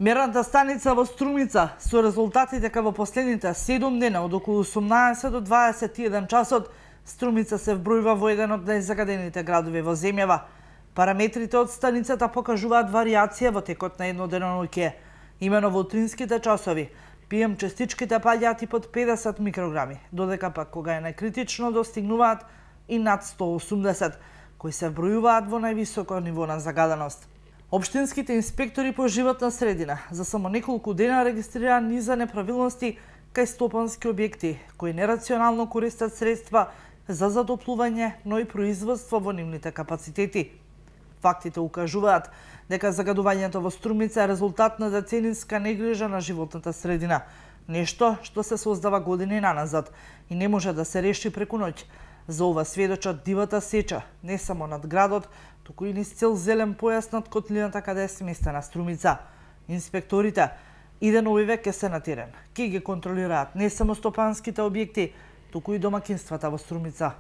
Мерната станица во Струмица со резултати дека во последните 7 дена од околу 18 до 21 часот Струмица се вбројува во еден од најзагадените градови во земјава. Параметрите од станицата покажуваат варијација во текот на едно деноноќе. Имено во утринските часови PM частичките паѓаат и под 50 микрограми, додека пак кога е најкритично достигнуваат и над 180, кои се вбројуваат во највисоко ниво на загаденост. Општинските инспектори по животна средина за само неколку дена регистрираа низа неправилности кај стопански објекти кои нерационално користат средства за затоплување, но и производство во нивните капацитети. Фактите укажуваат дека загадувањето во Струмица е резултат на деценинска негрижа на животната средина, нешто што се создава години наназад и не може да се реши преку ноќ. За ова сведочат дивата сеча, не само над градот, туку и низ цел зелен појас над котлината каде е сместена Струмица. Инспекторите и деновиве ќе се на терен. Ќе ги контролираат не само стопанските објекти, туку и домакинствата во Струмица.